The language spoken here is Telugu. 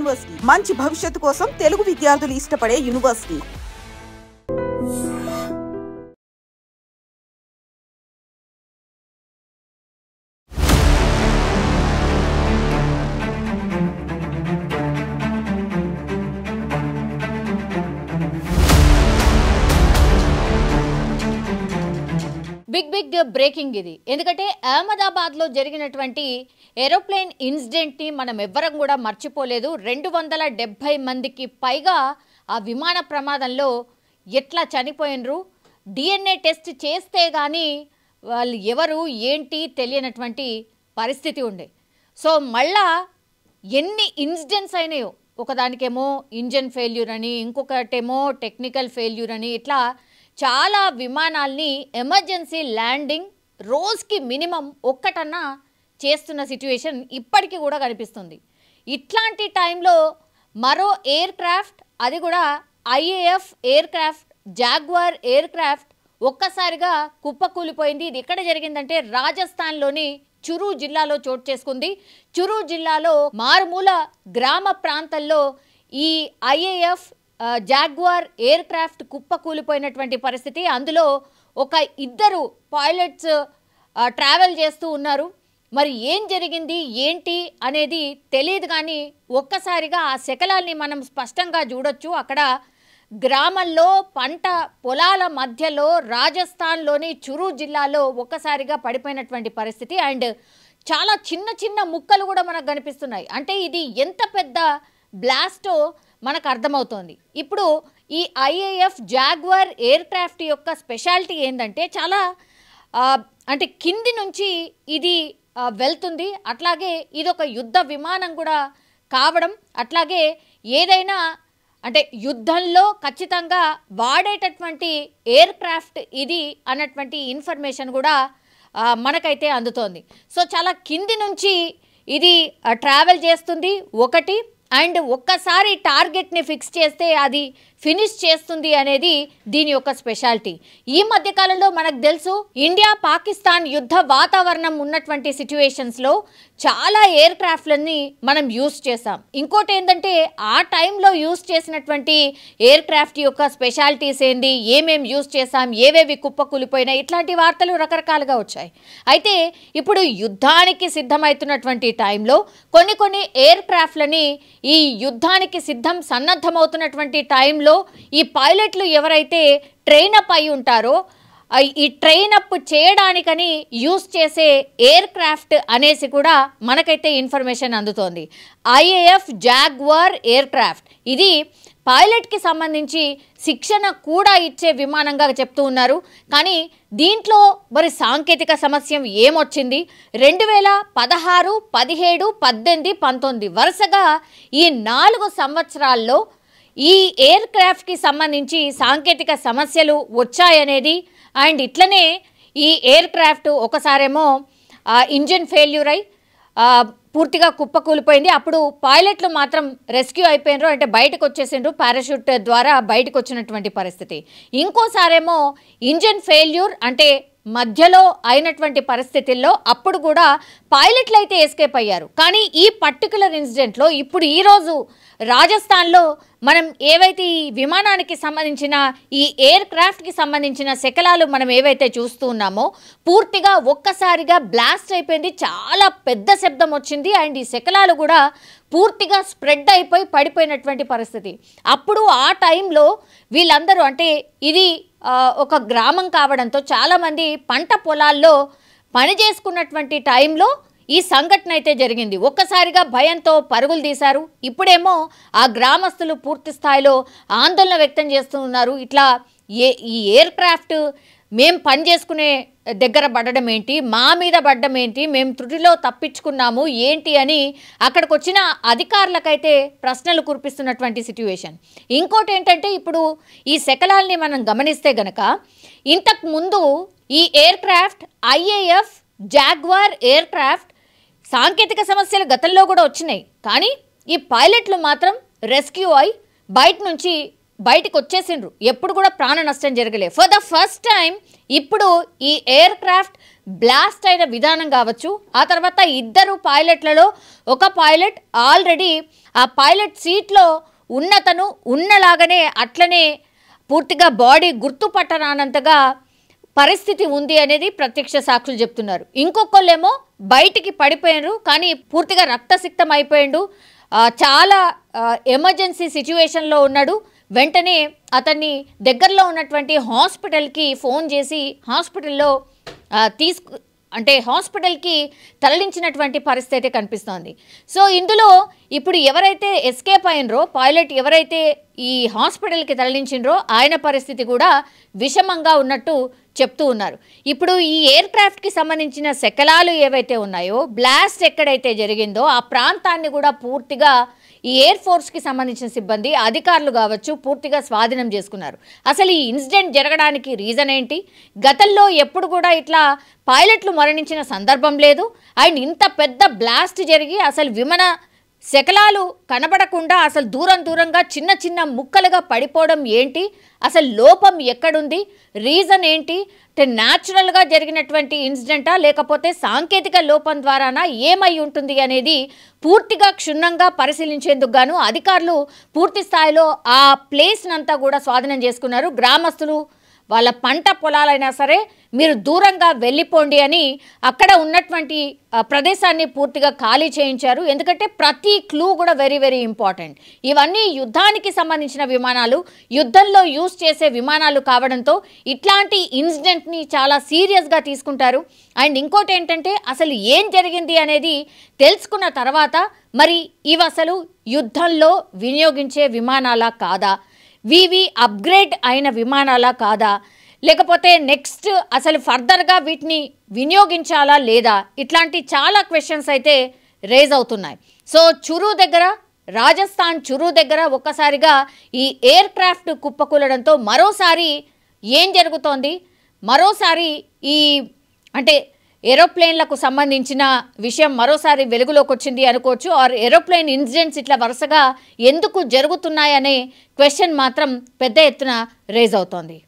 యూనివర్సిటీ మంచి భవిష్యత్తు కోసం తెలుగు విద్యార్థులు ఇష్టపడే యూనివర్సిటీ. బిగ్ బ్రేకింగ్ ఇది. ఎందుకంటే అహ్మదాబాద్లో జరిగినటువంటి ఏరోప్లేన్ ఇన్సిడెంట్ని మనం ఎవ్వరం కూడా మర్చిపోలేదు. 270 మందికి పైగా ఆ విమాన ప్రమాదంలో ఎట్లా చనిపోయినరు, DNA టెస్ట్ చేస్తే కానీ వాళ్ళు ఎవరు ఏంటి తెలియనటువంటి పరిస్థితి ఉండే. సో మళ్ళా ఎన్ని ఇన్సిడెంట్స్ అయినాయో, ఒకదానికేమో ఇంజన్ ఫెయిల్యూర్ అని, ఇంకొకటేమో టెక్నికల్ ఫెయిల్యూర్ అని, ఇట్లా చాలా విమానాల్ని ఎమర్జెన్సీ ల్యాండింగ్ రోజుకి మినిమం ఒక్కటన్నా చేస్తున్న సిచ్యువేషన్ ఇప్పటికీ కూడా కనిపిస్తుంది. ఇట్లాంటి టైంలో మరో ఎయిర్ క్రాఫ్ట్, అది కూడా IAF air craft, jaguar air craft ఒక్కసారిగా కుప్పకూలిపోయింది. ఇది ఎక్కడ జరిగిందంటే రాజస్థాన్లోని చురు జిల్లాలో చోటు చేసుకుంది. చురు జిల్లాలో మారుమూల గ్రామ ప్రాంతాల్లో ఈ IAF జాగ్వార్ ఎయిర్ క్రాఫ్ట్ కుప్పకూలిపోయినటువంటి పరిస్థితి. అందులో ఒక ఇద్దరు పైలట్స్ ట్రావెల్ చేస్తూ ఉన్నారు. మరి ఏం జరిగింది ఏంటి అనేది తెలియదు, కానీ ఒక్కసారిగా ఆ శకలాల్ని మనం స్పష్టంగా చూడొచ్చు. అక్కడ గ్రామంలో పంట పొలాల మధ్యలో రాజస్థాన్లోని చురు జిల్లాలో ఒక్కసారిగా పడిపోయినటువంటి పరిస్థితి. అండ్ చాలా చిన్న చిన్న ముక్కలు కూడా మనకు కనిపిస్తున్నాయి. అంటే ఇది ఎంత పెద్ద బ్లాస్టో మనకు అర్థమవుతోంది. ఇప్పుడు ఈ IAF జాగ్వార్ ఎయిర్ క్రాఫ్ట్ యొక్క స్పెషాలిటీ ఏంటంటే చాలా అంటే కింది నుంచి ఇది వెళ్తుంది. అట్లాగే ఇదొక యుద్ధ విమానం కూడా కావడం, అట్లాగే ఏదైనా అంటే యుద్ధంలో ఖచ్చితంగా వాడేటటువంటి ఎయిర్ క్రాఫ్ట్ ఇది అన్నటువంటి ఇన్ఫర్మేషన్ కూడా మనకైతే అందుతోంది. సో చాలా కింది నుంచి ఇది ట్రావెల్ చేస్తుంది ఒకటి, అండ్ ఒక్కసారి టార్గెట్ని ఫిక్స్ చేస్తే అది ఫినిష్ చేస్తుంది అనేది దీని యొక్క స్పెషాలిటీ. ఈ మధ్యకాలంలో మనకు తెలుసు ఇండియా పాకిస్తాన్ యుద్ధ వాతావరణం ఉన్నటువంటి సిచ్యువేషన్స్లో చాలా ఎయిర్ క్రాఫ్ట్లని మనం యూస్ చేసాం. ఇంకోటి ఏంటంటే ఆ టైంలో యూస్ చేసినటువంటి ఎయిర్ క్రాఫ్ట్ యొక్క స్పెషాలిటీస్ ఏంటి, ఏమేమి యూస్ చేసాం, ఏవేవి కుప్పకూలిపోయినాయి, ఇట్లాంటి వార్తలు రకరకాలుగా వచ్చాయి. అయితే ఇప్పుడు యుద్ధానికి సిద్ధమవుతున్నటువంటి టైంలో కొన్ని ఎయిర్ క్రాఫ్ట్లని ఈ యుద్ధానికి సన్నద్ధమవుతున్నటువంటి టైంలో ఈ పైలట్లు ఎవరైతే ట్రైన్ అప్ అయి ఉంటారో ఈ ట్రైన్ అప్ చేయడానికని యూస్ చేసే ఎయిర్ క్రాఫ్ట్ అనేసి కూడా మనకైతే ఇన్ఫర్మేషన్ అందుతోంది. IAF జాగ్వార్ ఎయిర్ క్రాఫ్ట్ ఇది పైలట్కి సంబంధించి శిక్షణ కూడా ఇచ్చే విమానంగా చెప్తూ ఉన్నారు. కానీ దీంట్లో మరి సాంకేతిక సమస్య ఏమొచ్చింది, 2016, 17, 18, 19 వరుసగా ఈ 4 సంవత్సరాల్లో ఈ ఎయిర్ క్రాఫ్ట్కి సంబంధించి సాంకేతిక సమస్యలు వచ్చాయనేది, అండ్ ఇట్లనే ఈ ఎయిర్ క్రాఫ్ట్ ఒకసారేమో ఇంజన్ ఫెయిల్యూర్ అయి పూర్తిగా కుప్పకూలిపోయింది. అప్పుడు పైలట్లు మాత్రం రెస్క్యూ అయిపోయినారు, అంటే బయటకు వచ్చేసిండ్రు, పారాషూట్ ద్వారా బయటకు వచ్చినటువంటి పరిస్థితి. ఇంకోసారేమో ఇంజన్ ఫెయిల్యూర్ అంటే మధ్యలో అయినటువంటి పరిస్థితుల్లో అప్పుడు కూడా పైలట్లు అయితే ఎస్కేప్ అయ్యారు. కానీ ఈ పర్టికులర్ ఇన్సిడెంట్లో ఇప్పుడు ఈరోజు రాజస్థాన్లో మనం ఏవైతే ఈ విమానానికి సంబంధించిన ఈ ఎయిర్ క్రాఫ్ట్కి సంబంధించిన శకలాలు మనం ఏవైతే చూస్తూ ఉన్నామో పూర్తిగా ఒక్కసారిగా బ్లాస్ట్ అయిపోయింది. చాలా పెద్ద శబ్దం వచ్చింది, అండ్ ఈ శకలాలు కూడా పూర్తిగా స్ప్రెడ్ అయిపోయి పడిపోయినటువంటి పరిస్థితి. అప్పుడు ఆ టైంలో వీళ్ళందరూ అంటే ఇది ఒక గ్రామం కావడంతో చాలామంది పంట పొలాల్లో పని చేసుకున్నటువంటి టైంలో ఈ సంఘటన అయితే జరిగింది. ఒక్కసారిగా భయంతో పరుగులు తీశారు. ఇప్పుడేమో ఆ గ్రామస్తులు పూర్తి స్థాయిలో ఆందోళన వ్యక్తం చేస్తూ ఉన్నారు. ఇట్లా ఈ ఎయిర్ క్రాఫ్ట్ మేము పని చేసుకునే దగ్గర పడడం ఏంటి, మా మీద పడ్డం ఏంటి, మేము త్రుటిలో తప్పించుకున్నాము ఏంటి అని అక్కడికి వచ్చిన అధికారులకైతే ప్రశ్నలు కురిపిస్తున్నటువంటి సిట్యువేషన్. ఇంకోటి ఏంటంటే ఇప్పుడు ఈ శకలాల్ని మనం గమనిస్తే గనక ఇంతకు ముందు ఈ air craft IAF jaguar air craft సాంకేతిక సమస్యలు గతంలో కూడా వచ్చినాయి, కానీ ఈ పైలట్లు మాత్రం రెస్క్యూ అయి బయటకు వచ్చేసిండ్రు. ఎప్పుడు కూడా ప్రాణ నష్టం జరగలేదు. ఫర్ ద ఫస్ట్ టైం ఇప్పుడు ఈ ఎయిర్ క్రాఫ్ట్ బ్లాస్ట్ అయిన విధానం కావచ్చు, ఆ తర్వాత ఇద్దరు పైలట్లలో ఒక పైలట్ ఆల్రెడీ ఆ పైలట్ సీట్లో ఉన్నతను ఉన్నలాగానే అట్లనే పూర్తిగా బాడీ గుర్తుపట్టరానంతగా పరిస్థితి ఉంది అనేది ప్రత్యక్ష సాక్షులు చెప్తున్నారు. ఇంకొకళ్ళేమో బయటికి పడిపోయారు, కానీ పూర్తిగా రక్తసిక్తం అయిపోయాడు, చాలా ఎమర్జెన్సీ సిచ్యువేషన్లో ఉన్నాడు. వెంటనే అతన్ని దగ్గరలో ఉన్నటువంటి హాస్పిటల్కి ఫోన్ చేసి హాస్పిటల్లో హాస్పిటల్కి తరలించినటువంటి పరిస్థితి అయితే కనిపిస్తోంది. సో ఇందులో ఇప్పుడు ఎవరైతే ఎస్కేప్ అయినరో పైలట్ ఎవరైతే ఈ హాస్పిటల్కి తరలించినరో ఆయన పరిస్థితి కూడా విషమంగా ఉన్నట్టు చెప్తూ ఉన్నారు. ఇప్పుడు ఈ ఎయిర్ క్రాఫ్ట్కి సంబంధించిన శకలాలు ఏవైతే ఉన్నాయో, బ్లాస్ట్ ఎక్కడైతే జరిగిందో ఆ ప్రాంతాన్ని కూడా పూర్తిగా ఈ ఎయిర్ ఫోర్స్కి సంబంధించిన సిబ్బంది అధికారులు కావచ్చు పూర్తిగా స్వాధీనం చేసుకున్నారు. అసలు ఈ ఇన్సిడెంట్ జరగడానికి రీజన్ ఏంటి? గతంలో ఎప్పుడు కూడా ఇట్లా పైలట్లు మరణించిన సందర్భం లేదు. అండ్ ఇంత పెద్ద బ్లాస్ట్ జరిగి అసలు విమాన శకలాలు కనబడకుండా అసలు దూరంగా చిన్న చిన్న ముక్కలుగా పడిపోవడం ఏంటి? అసలు లోపం ఎక్కడుంది? రీజన్ ఏంటి? న్యాచురల్గా జరిగినటువంటి ఇన్సిడెంటా లేకపోతే సాంకేతిక లోపం ద్వారానా ఏమై ఉంటుంది అనేది పూర్తిగా క్షుణ్ణంగా పరిశీలించేందుకు గాను అధికారులు పూర్తి స్థాయిలో ఆ ప్లేస్నంతా కూడా స్వాధీనం చేసుకున్నారు. గ్రామస్తులు వాళ్ళ పంట పొలాలైనా సరే మీరు దూరంగా వెళ్ళిపోండి అని అక్కడ ఉన్నటువంటి ప్రదేశాన్ని పూర్తిగా ఖాళీ చేయించారు. ఎందుకంటే ప్రతి క్లూ కూడా వెరీ వెరీ ఇంపార్టెంట్. ఇవన్నీ యుద్ధానికి సంబంధించిన విమానాలు, యుద్ధంలో యూజ్ చేసే విమానాలు కావడంతో ఇట్లాంటి ఇన్సిడెంట్ని చాలా సీరియస్గా తీసుకుంటారు. అండ్ ఇంకోటి ఏంటంటే అసలు ఏం జరిగింది అనేది తెలుసుకున్న తర్వాత మరి ఇవి అసలు యుద్ధంలో వినియోగించే విమానాలా కాదా, వివి అప్గ్రేడ్ అయిన విమానాలా కాదా, లేకపోతే నెక్స్ట్ అసలు ఫర్దర్గా వీటిని వినియోగించాలా లేదా, ఇట్లాంటి చాలా క్వశ్చన్స్ అయితే రేజ్ అవుతున్నాయి. సో రాజస్థాన్ చురు దగ్గర ఒక్కసారిగా ఈ ఎయిర్ క్రాఫ్ట్ కుప్పకూలడంతో మరోసారి ఏం జరుగుతోంది, మరోసారి ఈ ఏరోప్లేన్లకు సంబంధించిన విషయం మరోసారి వెలుగులోకి వచ్చింది అనుకోవచ్చు. ఆర్ ఏరోప్లేన్ ఇన్సిడెంట్స్ ఇట్లా వరుసగా ఎందుకు జరుగుతున్నాయనే క్వశ్చన్ మాత్రం పెద్ద ఎత్తున రేజ్ అవుతోంది.